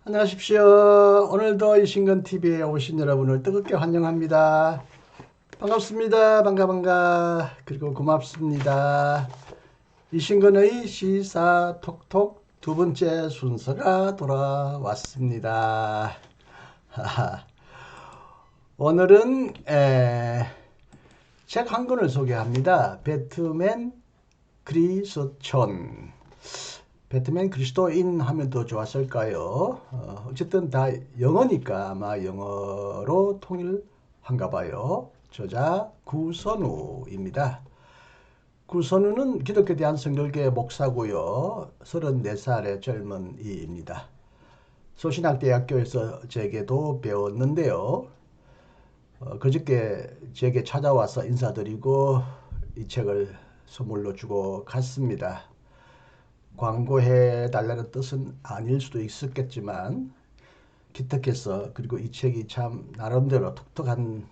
안녕하십시오. 오늘도 이신건TV에 오신 여러분을 뜨겁게 환영합니다. 반갑습니다. 반가. 그리고 고맙습니다. 이신건의 시사톡톡 두 번째 순서가 돌아왔습니다. 오늘은 책 한 권을 소개합니다. 배트맨 크리스천. 배트맨 그리스도인 하면 더 좋았을까요? 어쨌든 다 영어니까 아마 영어로 통일한가 봐요. 저자 구선우입니다. 구선우는 기독교 대한성결교회 목사고요. 34살의 젊은이입니다. 소신학대학교에서 제게도 배웠는데요. 그저께 제게 찾아와서 인사드리고 이 책을 선물로 주고 갔습니다. 광고해 달라는 뜻은 아닐 수도 있었겠지만 기특해서, 그리고 이 책이 참 나름대로 독특한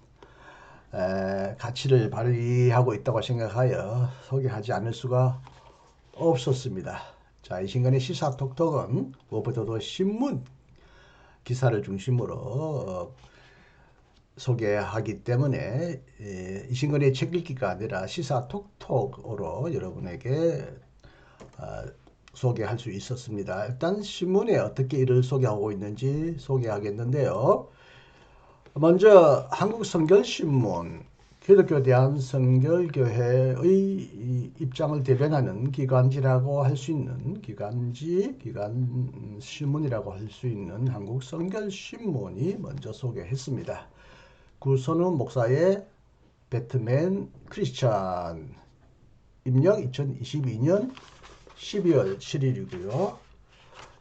가치를 발휘하고 있다고 생각하여 소개하지 않을 수가 없었습니다. 자, 이 시간의 시사톡톡은 무엇보다도 신문 기사를 중심으로 소개하기 때문에 이 시간의 책 읽기가 아니라 시사톡톡으로 여러분에게 소개할 수 있었습니다. 일단 신문에 어떻게 이를 소개하고 있는지 소개하겠는데요. 먼저 한국성결신문, 기독교 대한성결교회의 입장을 대변하는 기관지라고 할 수 있는 기관 신문이라고 할 수 있는 한국성결신문이 먼저 소개했습니다. 구선우 목사의 배트맨 크리스천, 입력 2022년 12월 7일이고요.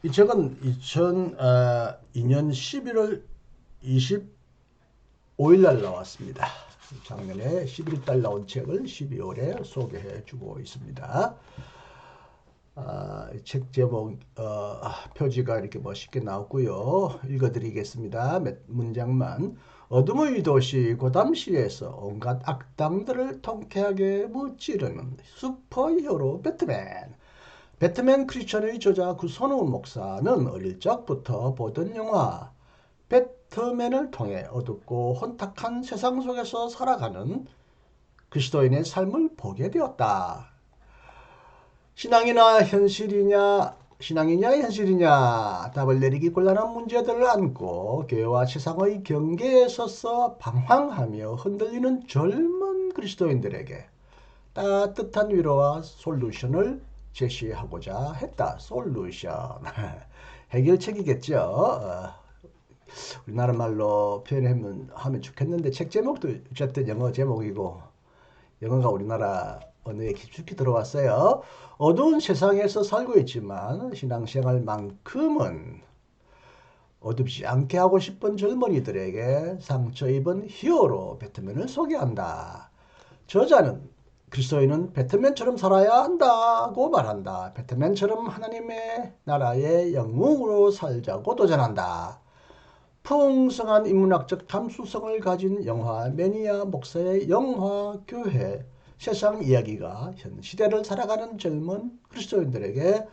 이 책은 2002년 11월 25일 날 나왔습니다. 작년에 11달 나온 책을 12월에 소개해 주고 있습니다. 책 제목 표지가 이렇게 멋있게 나왔고요. 읽어드리겠습니다. 몇 문장만. 어둠의 도시 고담시에서 온갖 악당들을 통쾌하게 무찌르는 슈퍼히어로 배트맨. 배트맨 크리스천의 저자 구선우 목사는 어릴 적부터 보던 영화 배트맨을 통해 어둡고 혼탁한 세상 속에서 살아가는 그리스도인의 삶을 보게 되었다. 신앙이냐 현실이냐 답을 내리기 곤란한 문제들을 안고 교회와 세상의 경계에 서서 방황하며 흔들리는 젊은 그리스도인들에게 따뜻한 위로와 솔루션을 제시하고자 했다. 솔루션. 해결책이겠죠. 우리나라 말로 표현하면 좋겠는데 책 제목도 어쨌든 영어 제목이고 영어가 우리나라 언어에 깊숙이 들어왔어요. 어두운 세상에서 살고 있지만 신앙생활만큼은 어둡지 않게 하고 싶은 젊은이들에게 상처 입은 히어로 배트맨을 소개한다. 저자는 그리스도인은 배트맨처럼 살아야 한다고 말한다. 배트맨처럼 하나님의 나라의 영웅으로 살자고 도전한다. 풍성한 인문학적 탐수성을 가진 영화 매니아 목사의 영화교회 세상 이야기가 현 시대를 살아가는 젊은 그리스도인들에게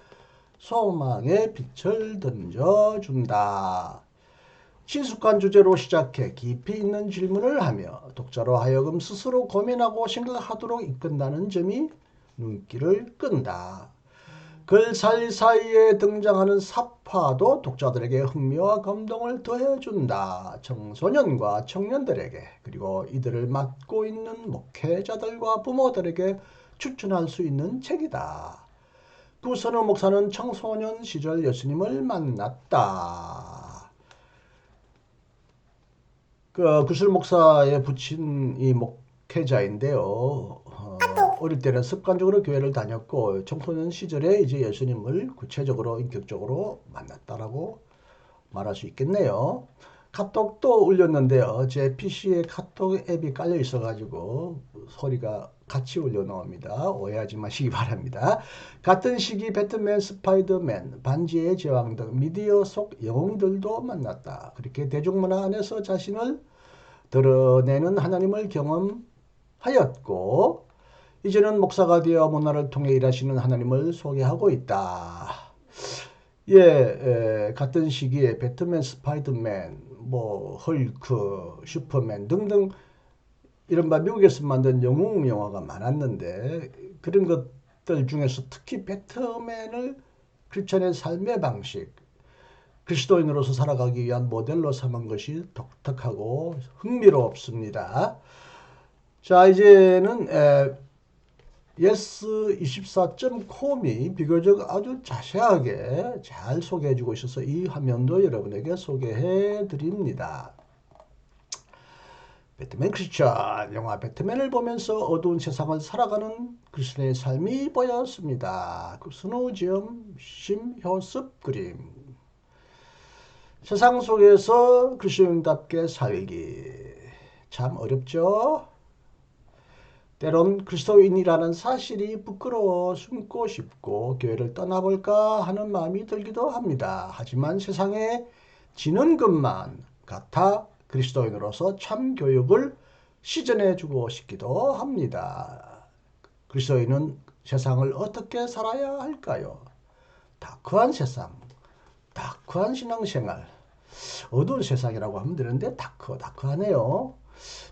소망의 빛을 던져준다. 친숙한 주제로 시작해 깊이 있는 질문을 하며 독자로 하여금 스스로 고민하고 생각하도록 이끈다는 점이 눈길을 끈다. 글 사이사이에 등장하는 사파도 독자들에게 흥미와 감동을 더해준다. 청소년과 청년들에게, 그리고 이들을 맡고 있는 목회자들과 부모들에게 추천할 수 있는 책이다. 구선우 목사는 청소년 시절 예수님을 만났다. 구슬 목사의 부친이 목회자인데요. 어릴 때는 습관적으로 교회를 다녔고 청소년 시절에 이제 예수님을 구체적으로 인격적으로 만났다라고 말할 수 있겠네요. 카톡도 올렸는데요. 제 PC에 카톡 앱이 깔려 있어가지고 소리가 같이 올려놓습니다. 오해하지 마시기 바랍니다. 같은 시기 배트맨, 스파이더맨, 반지의 제왕 등 미디어 속 영웅들도 만났다. 그렇게 대중문화 안에서 자신을 드러내는 하나님을 경험하였고 이제는 목사가 되어 문화를 통해 일하시는 하나님을 소개하고 있다. 같은 시기에 배트맨, 스파이더맨, 뭐 헐크, 슈퍼맨 등등 이른바 미국에서 만든 영웅 영화가 많았는데 그런 것들 중에서 특히 배트맨을 크리스천의 삶의 방식, 그리스도인으로서 살아가기 위한 모델로 삼은 것이 독특하고 흥미롭습니다. 자, 이제는 yes24.com이 비교적 아주 자세하게 잘 소개해주고 있어서 이 화면도 여러분에게 소개해 드립니다. 배트맨 크리스천 영화 배트맨을 보면서 어두운 세상을 살아가는 그리스도의 삶이 보였습니다. 그 스노우지엄 심효습 그림. 세상 속에서 그리스도인답게 살기 참 어렵죠. 때론 그리스도인이라는 사실이 부끄러워 숨고 싶고 교회를 떠나볼까 하는 마음이 들기도 합니다. 하지만 세상에 지는 것만 같아 그리스도인으로서 참 교육을 시전해주고 싶기도 합니다. 그리스도인은 세상을 어떻게 살아야 할까요? 다크한 세상, 다크한 신앙생활, 어두운 세상이라고 하면 되는데 다크하네요.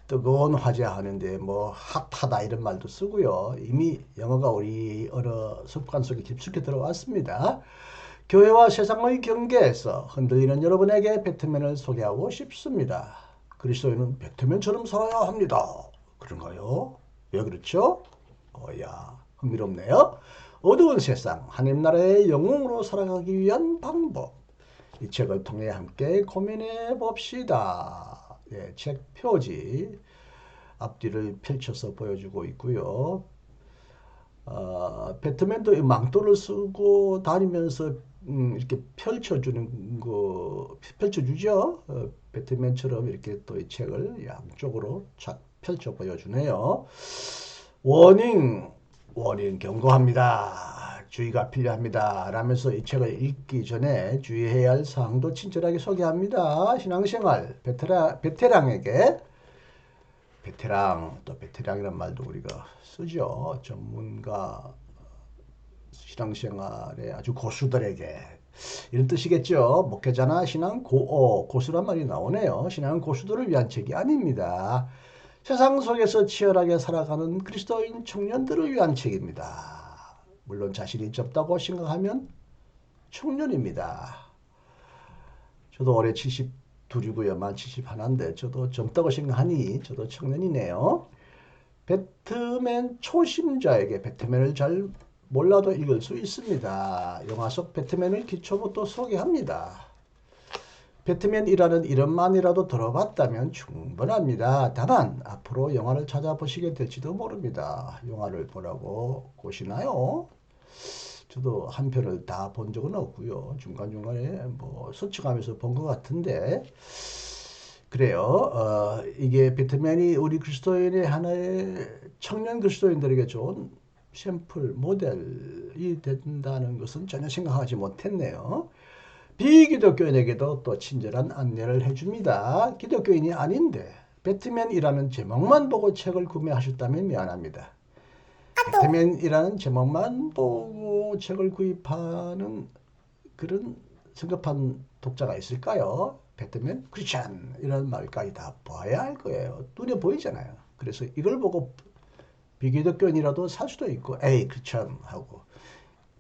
뜨거운 화제 하는데 뭐 핫하다 이런 말도 쓰고요. 이미 영어가 우리 언어 습관 속에 깊숙이 들어왔습니다. 교회와 세상의 경계에서 흔들리는 여러분에게 배트맨을 소개하고 싶습니다. 그리스도인은 배트맨처럼 살아야 합니다. 그런가요? 왜 그렇죠? 야, 흥미롭네요. 어두운 세상, 하나님 나라의 영웅으로 살아가기 위한 방법. 이 책을 통해 함께 고민해 봅시다. 책 표지 앞뒤를 펼쳐서 보여주고 있고요. 배트맨도 망토를 쓰고 다니면서 이렇게 펼쳐주죠. 배트맨처럼 이렇게 또 이 책을 양쪽으로 착 펼쳐 보여주네요. 워닝, 경고합니다. 주의가 필요합니다. 라면서 이 책을 읽기 전에 주의해야 할 사항도 친절하게 소개합니다. 신앙생활, 베테랑에게 또 베테랑이란 말도 우리가 쓰죠. 전문가, 신앙생활의 아주 고수들에게 이런 뜻이겠죠. 목회자나 고수란 말이 나오네요. 신앙 고수들을 위한 책이 아닙니다. 세상 속에서 치열하게 살아가는 그리스도인 청년들을 위한 책입니다. 물론 자신이 젊다고 생각하면 청년입니다. 저도 올해 72이고요. 만 71인데 저도 젊다고 생각하니 저도 청년이네요. 배트맨 초심자에게 배트맨을 잘 몰라도 읽을 수 있습니다. 영화 속 배트맨을 기초부터 소개합니다. 배트맨이라는 이름만이라도 들어봤다면 충분합니다. 다만 앞으로 영화를 찾아보시게 될지도 모릅니다. 영화를 보라고 보시나요? 저도 한 편을 다 본 적은 없고요. 중간중간에 뭐 스쳐가면서 본 것 같은데 그래요. 이게 배트맨이 우리 그리스도인의 하나의 청년 그리스도인들에게 좋은 샘플 모델이 된다는 것은 전혀 생각하지 못했네요. 비기독교인에게도 또 친절한 안내를 해줍니다. 기독교인이 아닌데 배트맨이라는 제목만 보고 책을 구매하셨다면 미안합니다. 배트맨이라는 제목만 보고 책을 구입하는 그런 성급한 독자가 있을까요? 배트맨, 크리스찬 이런 말까지 다 봐야 할 거예요. 눈에 보이잖아요. 그래서 이걸 보고 비기독교인이라도 살 수도 있고 에이 크리스찬 하고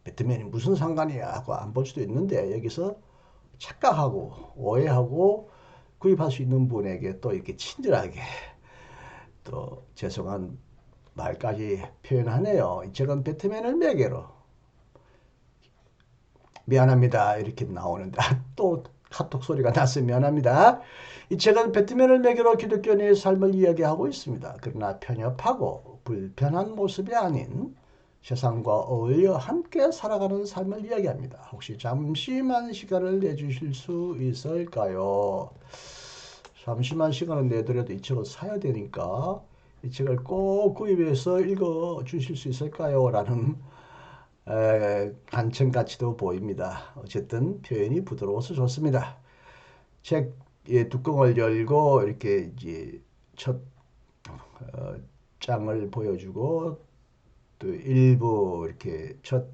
배트맨이 무슨 상관이야 하고 안 볼 수도 있는데 여기서 착각하고 오해하고 구입할 수 있는 분에게 또 이렇게 친절하게 또 죄송한 말까지 표현하네요. 이 책은 배트맨을 매개로 미안합니다 이렇게 나오는데 또 카톡 소리가 났으면 미안합니다. 이 책은 배트맨을 매개로 기독교인의 삶을 이야기하고 있습니다. 그러나 편협하고 불편한 모습이 아닌 세상과 어울려 함께 살아가는 삶을 이야기합니다. 혹시 잠시만 시간을 내주실 수 있을까요? 잠시만 시간을 내더라도 이 책을 사야 되니까 이 책을 꼭 구입해서 읽어 주실 수 있을까요? 라는 간청같이도 보입니다. 어쨌든 표현이 부드러워서 좋습니다. 책의 뚜껑을 열고 이렇게 이제 첫 장을 보여주고 또 일부 이렇게 첫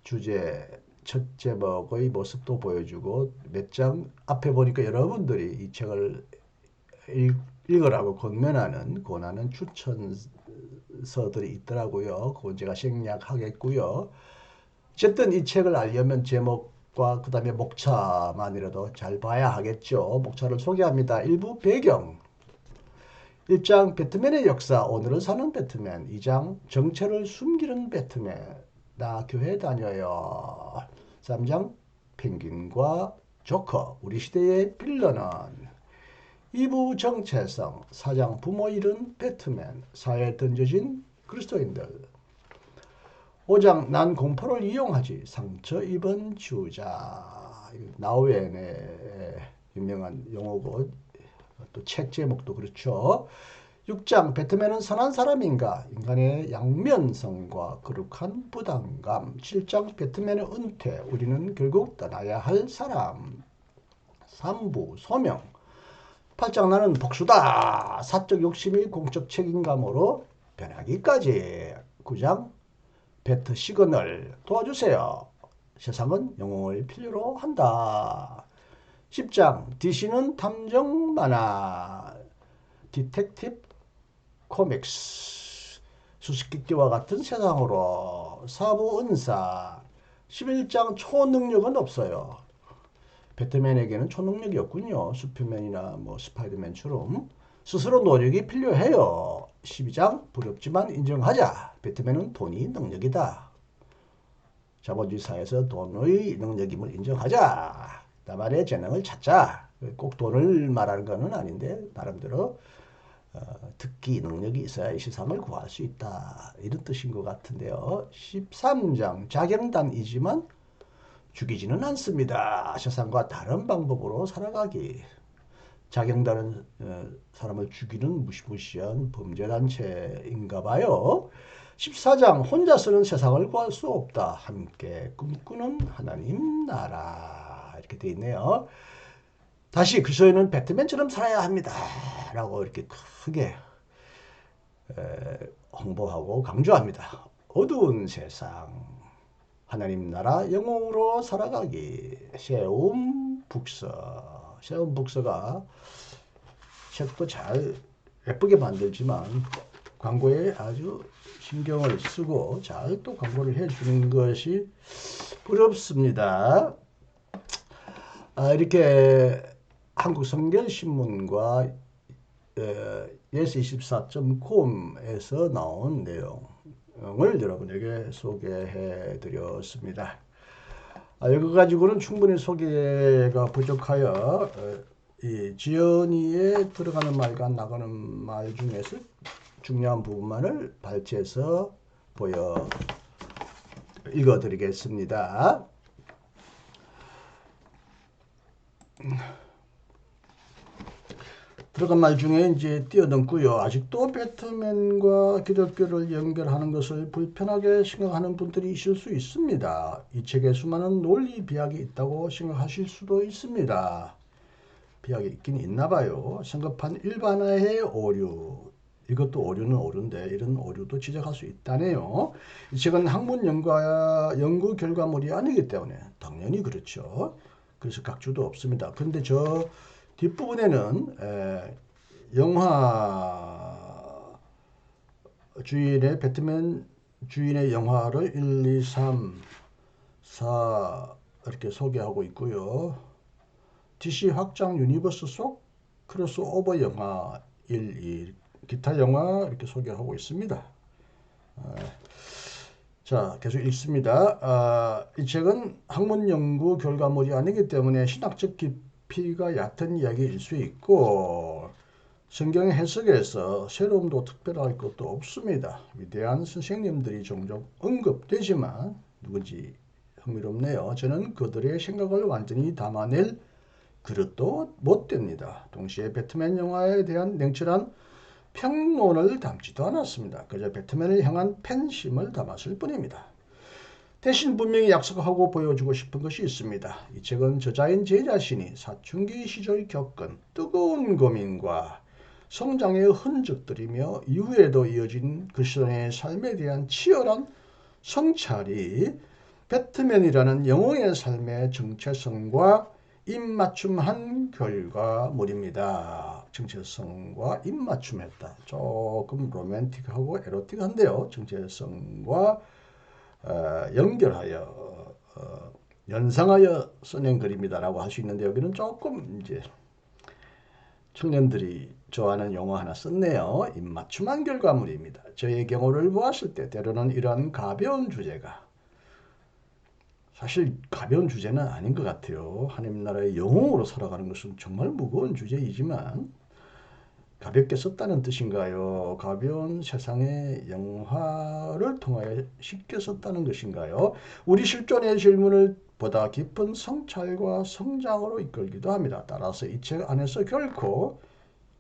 주제 첫 제목의 모습도 보여주고 몇 장 앞에 보니까 여러분들이 이 책을 읽으라고 권면하는 추천서들이 있더라고요. 그건 제가 생략하겠고요. 어쨌든 이 책을 알려면 제목과 그 다음에 목차만이라도 잘 봐야 하겠죠. 목차를 소개합니다. 일부 배경. 1장 배트맨의 역사, 오늘을 사는 배트맨. 2장 정체를 숨기는 배트맨. 나 교회 다녀요. 3장 펭귄과 조커, 우리 시대의 빌런은. 2부 정체성, 4장 부모 잃은 배트맨, 사회에 던져진 그리스도인들. 5장 난 공포를 이용하지, 상처 입은 주자. 나우엔의 유명한 용어고 또 책 제목도 그렇죠. 6장 배트맨은 선한 사람인가, 인간의 양면성과 거룩한 부담감. 7장 배트맨의 은퇴, 우리는 결국 떠나야 할 사람. 3부 소명. 8장 나는 복수다, 사적 욕심이 공적 책임감으로 변하기까지. 9장 배트 시그널, 도와주세요, 세상은 영웅을 필요로 한다. 10장 DC는 탐정 만화, 디텍티브 코믹스, 수수께끼와 같은 세상으로. 4부 은사. 11장 초능력은 없어요. 배트맨에게는 초능력이 없군요. 슈퍼맨이나 뭐 스파이더맨처럼 스스로 노력이 필요해요. 12장 부럽지만 인정하자, 배트맨은 돈이 능력이다. 자본주의 사회에서 돈의 능력임을 인정하자. 나만의 재능을 찾자. 꼭 돈을 말하는 것은 아닌데 나름대로 듣기 능력이 있어야 이 세상을 구할 수 있다, 이런 뜻인 것 같은데요. 13장 자경단이지만 죽이지는 않습니다. 세상과 다른 방법으로 살아가기. 자경단은 사람을 죽이는 무시무시한 범죄단체인가 봐요. 14장 혼자서는 세상을 구할 수 없다, 함께 꿈꾸는 하나님 나라. 이렇게 돼 있네요. 다시 그리스도인은 배트맨처럼 살아야 합니다 라고 이렇게 크게 홍보하고 강조합니다. 어두운 세상, 하나님 나라 영웅으로 살아가기. 세움 북서. 세움 북서가 책도 잘 예쁘게 만들지만 광고에 아주 신경을 쓰고 잘 또 광고를 해주는 것이 부럽습니다. 이렇게 한국성결신문과 yes24.com에서 나온 내용을 여러분에게 소개해 드렸습니다. 이거 가지고는 충분히 소개가 부족하여 이 지연이에 들어가는 말과 나가는 말 중에서 중요한 부분만을 발췌해서 읽어 드리겠습니다. 들어간 말 중에 이제 뛰어넘고요. 아직도 배트맨과 기독교를 연결하는 것을 불편하게 생각하는 분들이 있을 수 있습니다. 이 책에 수많은 논리 비약이 있다고 생각하실 수도 있습니다. 비약이 있긴 있나 봐요. 성급한 일반화의 오류. 이것도 오류는 오류인데 이런 오류도 지적할 수 있다네요. 이 책은 학문 연구 결과물이 아니기 때문에 당연히 그렇죠. 그래서 각주도 없습니다. 근데 저 뒷부분에는 영화 주인의 배트맨 주인의 영화를 1, 2, 3, 4 이렇게 소개하고 있고요. DC 확장 유니버스 속 크로스오버 영화 1, 2, 기타 영화 이렇게 소개하고 있습니다. 자, 계속 읽습니다. 이 책은 학문 연구 결과물이 아니기 때문에 신학적 깊이가 얕은 이야기일 수 있고 성경 해석에서 새로움도 특별할 것도 없습니다. 위대한 선생님들이 종종 언급되지만 누군지 흥미롭네요. 저는 그들의 생각을 완전히 담아낼 그릇도 못 됩니다. 동시에 배트맨 영화에 대한 냉철한 평론을 담지도 않았습니다. 그저 배트맨을 향한 팬심을 담았을 뿐입니다. 대신 분명히 약속하고 보여주고 싶은 것이 있습니다. 이 책은 저자인 제 자신이 사춘기 시절 겪은 뜨거운 고민과 성장의 흔적들이며 이후에도 이어진 그리스도인의 삶에 대한 치열한 성찰이 배트맨이라는 영웅의 삶의 정체성과 입맞춤한 결과물입니다. 정체성과 입맞춤했다. 조금 로맨틱하고 에로틱한데요. 정체성과 연결하여 연상하여 써낸 글입니다라고 할 수 있는데 여기는 조금 이제 청년들이 좋아하는 용어 하나 썼네요. 입맞춤한 결과물입니다. 저의 경우를 보았을 때 때로는 이러한 가벼운 주제가 사실 가벼운 주제는 아닌 것 같아요. 하나님 나라의 영웅으로 살아가는 것은 정말 무거운 주제이지만 가볍게 썼다는 뜻인가요? 가벼운 세상의 영화를 통하여 쉽게 썼다는 것인가요? 우리 실존의 질문을 보다 깊은 성찰과 성장으로 이끌기도 합니다. 따라서 이 책 안에서 결코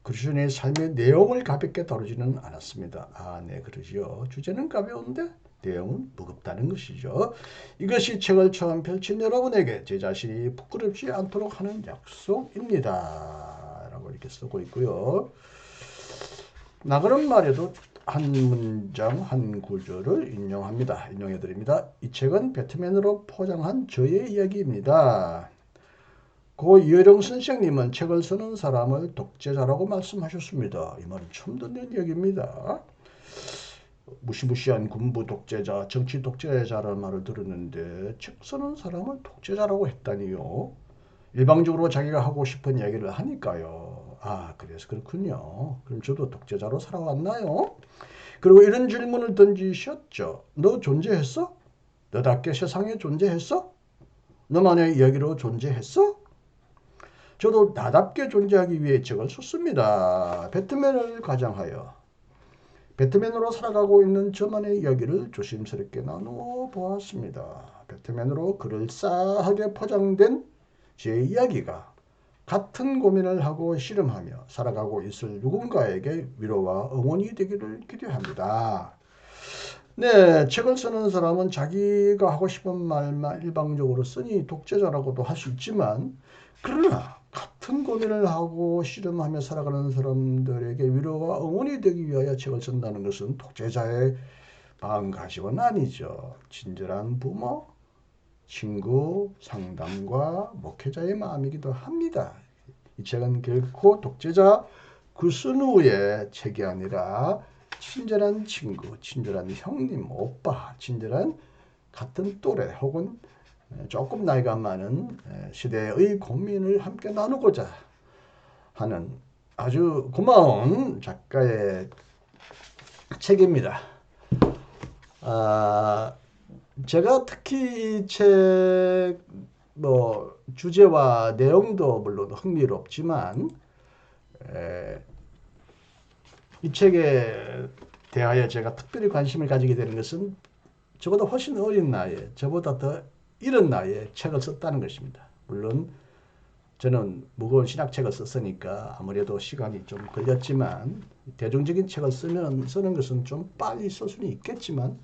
그리스도인의 삶의 내용을 가볍게 다루지는 않았습니다. 아, 네, 그러지요. 주제는 가벼운데 내용은 무겁다는 것이죠. 이것이 책을 처음 펼친 여러분에게 제 자신이 부끄럽지 않도록 하는 약속입니다. 라고 이렇게 쓰고 있고요. 나 그런 말에도 한 문장 한 구절을 인용해 드립니다. 이 책은 배트맨으로 포장한 저의 이야기입니다. 고 이효령 선생님은 책을 쓰는 사람을 독재자라고 말씀하셨습니다. 이 말은 처음 듣는 얘기입니다. 무시무시한 군부 독재자, 정치 독재자라는 말을 들었는데 책 쓰는 사람을 독재자라고 했다니요. 일방적으로 자기가 하고 싶은 얘기를 하니까요. 아, 그래서 그렇군요. 그럼 저도 독재자로 살아왔나요? 그리고 이런 질문을 던지셨죠. 너 존재했어? 너답게 세상에 존재했어? 너만의 이야기로 존재했어? 저도 나답게 존재하기 위해 책을 썼습니다. 배트맨을 가장하여 배트맨으로 살아가고 있는 저만의 이야기를 조심스럽게 나누어 보았습니다. 배트맨으로 그럴싸하게 포장된 제 이야기가 같은 고민을 하고 씨름하며 살아가고 있을 누군가에게 위로와 응원이 되기를 기대합니다. 네, 책을 쓰는 사람은 자기가 하고 싶은 말만 일방적으로 쓰니 독재자라고도 할 수 있지만 그러나 같은 고민을 하고 씨름하며 살아가는 사람들에게 위로와 응원이 되기 위하여 책을 쓴다는 것은 독재자의 마음가짐은 아니죠. 친절한 부모, 친구, 상담과 목회자의 마음이기도 합니다. 이 책은 결코 독재자 구순우의 책이 아니라 친절한 친구, 친절한 형님, 오빠, 친절한 같은 또래 혹은 조금 나이가 많은 시대의 고민을 함께 나누고자 하는 아주 고마운 작가의 책입니다. 제가 특히 이 책 주제와 내용도 물론 흥미롭지만 이 책에 대하여 제가 특별히 관심을 가지게 되는 것은 저보다 훨씬 어린 나이에 저보다 더 이른 나이에 책을 썼다는 것입니다. 물론 저는 무거운 신학책을 썼으니까 아무래도 시간이 좀 걸렸지만 대중적인 책을 쓰는 것은 좀 빨리 쓸 수는 있겠지만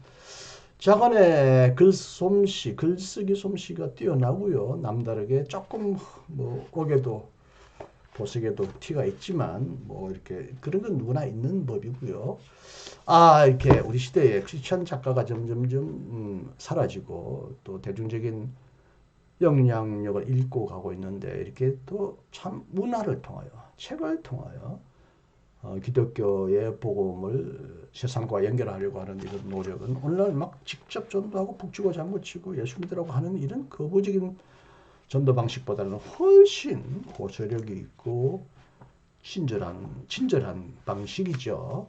자간의 글쓰기 솜씨가 뛰어나고요. 남다르게 조금 옥에도 보석에도 티가 있지만 이렇게 그런 건 누구나 있는 법이고요. 이렇게 우리 시대에 크리스천 작가가 점점점 사라지고 또 대중적인 영향력을 잃고 가고 있는데 이렇게 또 참 문화를 통하여 책을 통하여 기독교의 복음을 세상과 연결하려고 하는 이런 노력은 오늘날 막 직접 전도하고 북치고 장구치고 예수 믿으라고 하는 이런 거부적인 전도 방식보다는 훨씬 호소력이 있고 친절한 방식이죠.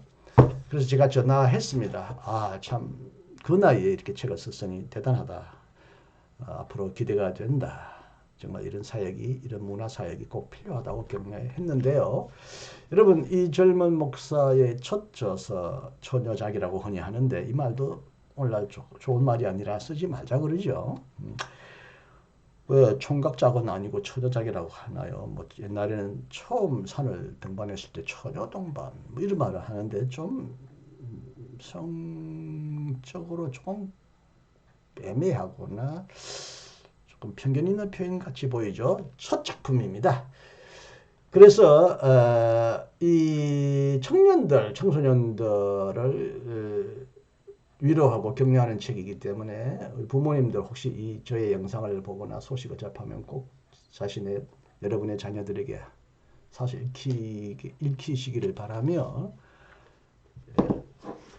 그래서 제가 전화했습니다. 참 그 나이에 이렇게 책을 썼으니 대단하다. 앞으로 기대가 된다. 정말 이런 사역이, 이런 문화 사역이 꼭 필요하다고 격려했는데요. 여러분, 이 젊은 목사의 첫 저서 처녀작이라고 흔히 하는데 이 말도 오늘날 좋은 말이 아니라 쓰지 말자 그러죠. 왜 총각작은 아니고 처녀작이라고 하나요? 옛날에는 처음 산을 등반했을 때 처녀 동반 이런 말을 하는데 좀 성적으로 조금 애매하거나 조금 편견 있는 표현 같이 보이죠. 첫 작품입니다. 그래서 이 청소년들을 위로하고 격려하는 책이기 때문에 우리 부모님들 혹시 이 저의 영상을 보거나 소식을 접하면 꼭 자신의 여러분의 자녀들에게 사실 읽히시기를 바라며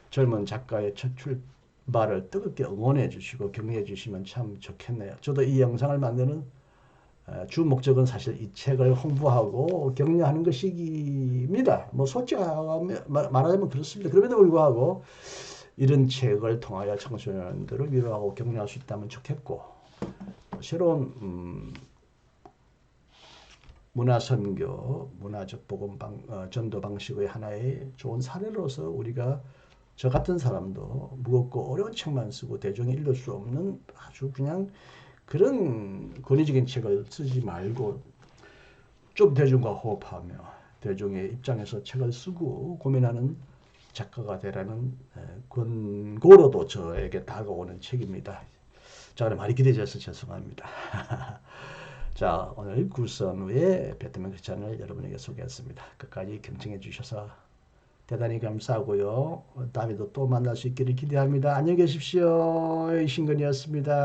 젊은 작가의 첫 출발을 뜨겁게 응원해 주시고 격려해 주시면 참 좋겠네요. 저도 이 영상을 만드는 주 목적은 사실 이 책을 홍보하고 격려하는 것입니다. 뭐 솔직히 말하자면 그렇습니다. 그럼에도 불구하고 이런 책을 통하여 청소년들을 위로하고 격려할 수 있다면 좋겠고 새로운 문화선교, 문화적 복음 전도 방식의 하나의 좋은 사례로서 우리가 저 같은 사람도 무겁고 어려운 책만 쓰고 대중이 읽을 수 없는 아주 그냥 그런 권위적인 책을 쓰지 말고 좀 대중과 호흡하며 대중의 입장에서 책을 쓰고 고민하는 작가가 되라는 권고로도 저에게 다가오는 책입니다. 자, 말이 길어져서 죄송합니다. 자, 오늘 구선우의 배트맨 크리스찬을 여러분에게 소개했습니다. 끝까지 경청해 주셔서 대단히 감사하고요. 다음에도 또 만날 수 있기를 기대합니다. 안녕히 계십시오. 신근이었습니다.